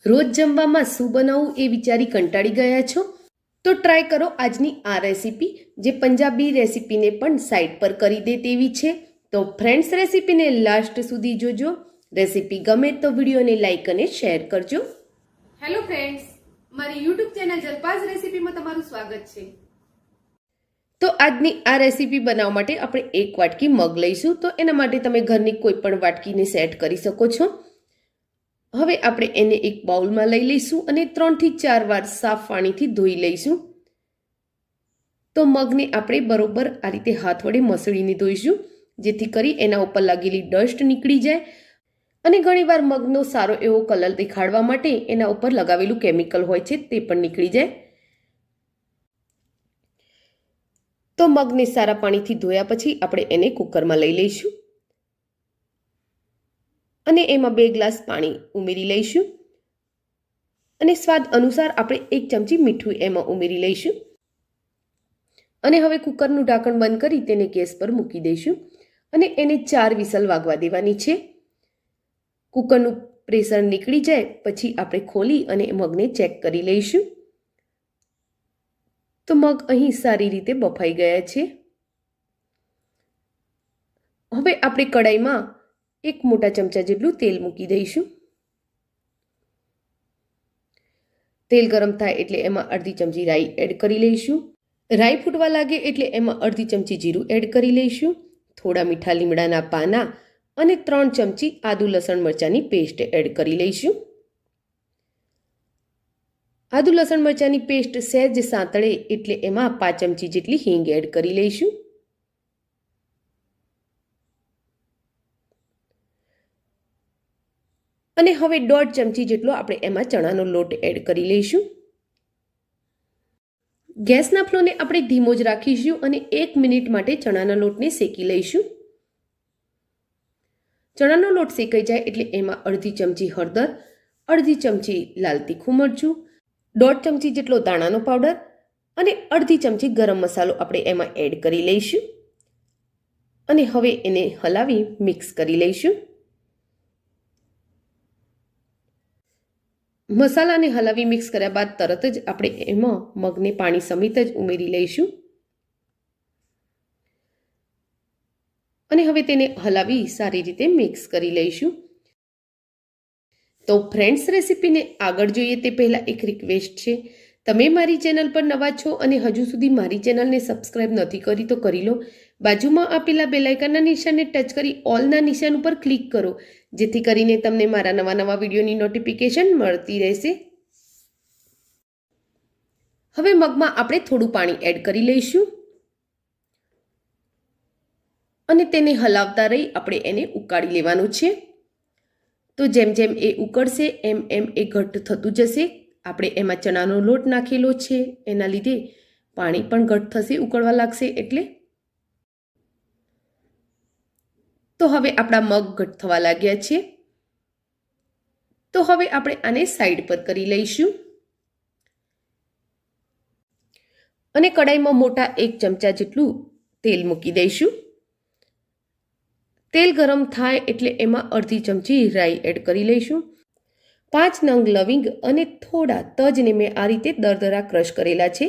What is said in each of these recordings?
રોજ જમવામાં શું બનાવવું એ વિચારી કંટાળી ગયા છો? તો ટ્રાય કરો આજની આ રેસીપી, જે પંજાબી રેસીપીને પણ સાઈડ પર કરી દે તેવી છે. તો ફ્રેન્ડ્સ, રેસીપીને લાસ્ટ સુધી જોજો. રેસીપી ગમે તો વિડીયોને લાઈક અને શેર કરજો. હેલો ફ્રેન્ડ્સ, મારી યુટ્યુબ ચેનલ જલપાઝ રેસીપીમાં તમારું સ્વાગત છે. તો આજની આ રેસીપી બનાવવા માટે આપણે એક વાટકી મગ લઈશું. તો એના માટે તમે ઘરની કોઈ પણ વાટકીને સેટ કરી શકો છો. હવે આપણે એને એક બાઉલમાં લઈ લઈશું અને 3 થી 4 વાર સાફ પાણીથી ધોઈ લઈશું. તો મગને આપણે બરોબર આ રીતે હાથ વડે મસળીને ધોઈશું, જેથી કરી એના ઉપર લાગેલી ડસ્ટ નીકળી જાય. અને ઘણીવાર મગનો સારો એવો કલર દેખાડવા માટે એના ઉપર લગાવેલું કેમિકલ હોય છે તે પણ નીકળી જાય. તો મગને સારા પાણીથી ધોયા પછી આપણે એને કુકરમાં લઈ લઈશું અને એમાં 2 ગ્લાસ પાણી ઉમેરી લઈશું અને સ્વાદ અનુસાર આપણે 1 ચમચી મીઠું એમાં ઉમેરી લઈશું. અને હવે કુકરનું ઢાંકણ બંધ કરી તેને ગેસ પર મૂકી દઈશું અને એને 4 વિસલ વાગવા દેવાની છે. કુકરનું પ્રેશર નીકળી જાય પછી આપણે ખોલી અને મગને ચેક કરી લઈશું. તો મગ અહીં સારી રીતે બફાઈ ગયા છે. હવે આપણે કડાઈમાં 1 મોટા ચમચા જેટલું તેલ મૂકી દઈશું. તેલ ગરમ થાય એટલે એમાં અડધી ચમચી રાઈ એડ કરી લઈશું. રાઈ ફૂટવા લાગે એટલે એમાં અડધી ચમચી જીરું એડ કરી લઈશું. થોડા મીઠા લીમડાના પાના અને 3 ચમચી આદુ લસણ મરચાંની પેસ્ટ એડ કરી લઈશું. આદુ લસણ મરચાંની પેસ્ટ સહેજ સાંતળે એટલે એમાં 5 ચમચી જેટલી હિંગ એડ કરી લઈશું. અને હવે 1.5 ચમચી જેટલો આપણે એમાં ચણાનો લોટ એડ કરી લઈશું. ગેસના ફ્લોને આપણે ધીમો જ રાખીશું અને 1 મિનિટ માટે ચણાના લોટને શેકી લઈશું. ચણાનો લોટ શેકાઈ જાય એટલે એમાં અડધી ચમચી હળદર, અડધી ચમચી લાલ તીખું મરચું, 1.5 ચમચી જેટલો દાણાનો પાવડર અને અડધી ચમચી ગરમ મસાલો આપણે એમાં એડ કરી લઈશું. અને હવે એને હલાવી મિક્સ કરી લઈશું. મસાલાને હલાવી મિક્સ કર્યા બાદ તરત જ આપણે એમાં મગને પાણી સમિત જ ઉમેરી લઈશું અને હવે તેને હલાવી સારી રીતે મિક્સ કરી લઈશું. તો ફ્રેન્ડ્સ, રેસીપીને આગળ જોઈએ તે પહેલાં એક રિક્વેસ્ટ છે. તમે મારી ચેનલ પર નવા છો અને હજુ સુધી મારી ચેનલને સબસ્ક્રાઇબ નથી કરી તો કરી લો. બાજુમાં આપેલા બેલ આઇકનના નિશાનને ટચ કરી ઓલના નિશાન ઉપર ક્લિક કરો, જેથી કરીને તમને મારા નવા વિડીયોની નોટિફિકેશન મળતી રહેશે. હવે મગમાં આપણે થોડું પાણી એડ કરી લઈશું અને તેને હલાવતા રહી આપણે એને ઉકાળી લેવાનું છે. તો જેમ જેમ એ ઉકળશે એમ એમ એ ઘટ્ટ થતું જશે. આપણે એમાં ચણાનો લોટ નાખેલો છે, એના લીધે પાણી પણ ઘટ્ટ થશે ઉકળવા લાગશે એટલે. તો હવે આપણા મગ ઘટ્ટ થવા લાગ્યા છે. તો હવે આપણે આને સાઈડ પર કરી લઈશું અને કડાઈમાં મોટા 1 ચમચા જેટલું તેલ મૂકી દઈશું. તેલ ગરમ થાય એટલે એમાં અડધી ચમચી રાઈ એડ કરી લઈશું. 5 નંગ લવિંગ અને થોડા તજને મેં આ રીતે દરદરા ક્રશ કરેલા છે,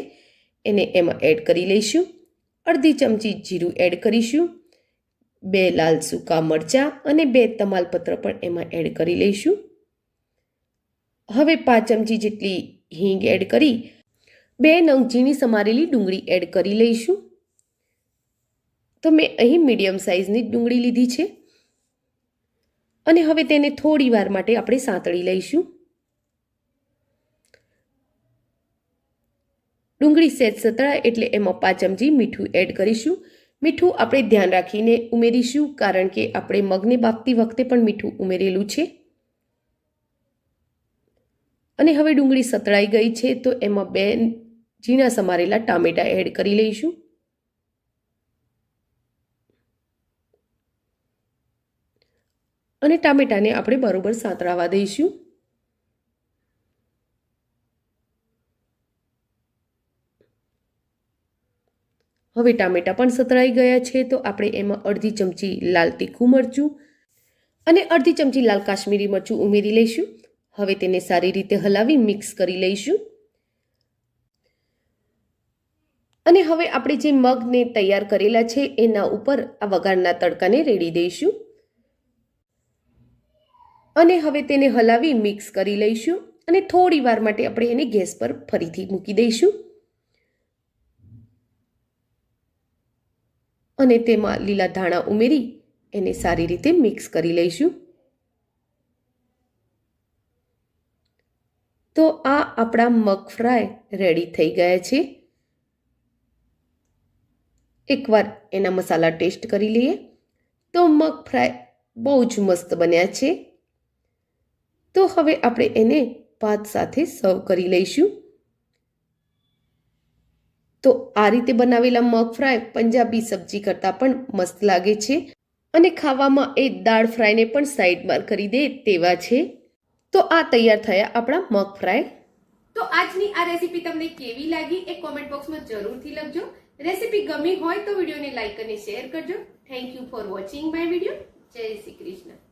એને એમાં એડ કરી લઈશું. અડધી ચમચી જીરું એડ કરીશું. 2 લાલ સૂકા મરચાં અને 2 તમાલપત્ર પણ એમાં એડ કરી લઈશું. હવે 5 ચમચી જેટલી હિંગ એડ કરી 2 નંગ ઝીણી સમારેલી ડુંગળી એડ કરી લઈશું. તો મેં અહીં મીડિયમ સાઇઝની ડુંગળી લીધી છે અને હવે તેને થોડી વાર માટે આપણે સાંતળી લઈશું. ડુંગળી સહેજ સતળાય એટલે એમાં 5 ચમચી મીઠું એડ કરીશું. મીઠું આપણે ધ્યાન રાખીને ઉમેરીશું, કારણ કે આપણે મગને બાફતી વખતે પણ મીઠું ઉમેરેલું છે. અને હવે ડુંગળી સતળાઈ ગઈ છે તો એમાં 2 ઝીણા સમારેલા ટામેટા એડ કરી લઈશું. અને ટામેટાને આપણે બરોબર સાંતળાવા દઈશું. હવે ટામેટા પણ સતળાઈ ગયા છે તો આપણે એમાં અડધી ચમચી લાલ તીખું મરચું અને અડધી ચમચી લાલ કાશ્મીરી મરચું ઉમેરી લઈશું. હવે તેને સારી રીતે હલાવી મિક્સ કરી લઈશું. અને હવે આપણે જે મગને તૈયાર કરેલા છે એના ઉપર આ વઘારના તડકાને રેડી દઈશું. અને હવે તેને હલાવી મિક્સ કરી લઈશું અને થોડી વાર માટે આપણે એને ગેસ પર ફરીથી મૂકી દઈશું. અને તેમાં લીલા ધાણા ઉમેરી એને સારી રીતે મિક્સ કરી લઈશું. તો આ આપણા મગ ફ્રાય રેડી થઈ ગયા છે. એકવાર એના મસાલા ટેસ્ટ કરી લઈએ તો મગ ફ્રાય બહુ જ મસ્ત બન્યા છે. તો હવે આપણે એને ભાત સાથે સર્વ કરી લઈશું. તો આ રીતે બનાવેલા મગ ફ્રાય પંજાબી સબ્જી કરતાં પણ મસ્ત લાગે છે અને ખાવામાં એ દાળ ફ્રાયને પણ સાઈડમાં કરી દે તેવા છે. તો આ તૈયાર થયા આપણા મગ ફ્રાય. તો આજની આ રેસીપી તમને કેવી લાગી એ કોમેન્ટ બોક્સમાં જરૂરથી લખજો. રેસીપી ગમી હોય તો વિડીયોને લાઈક અને શેર કરજો. Thank you for watching my video. જય શ્રી કૃષ્ણ.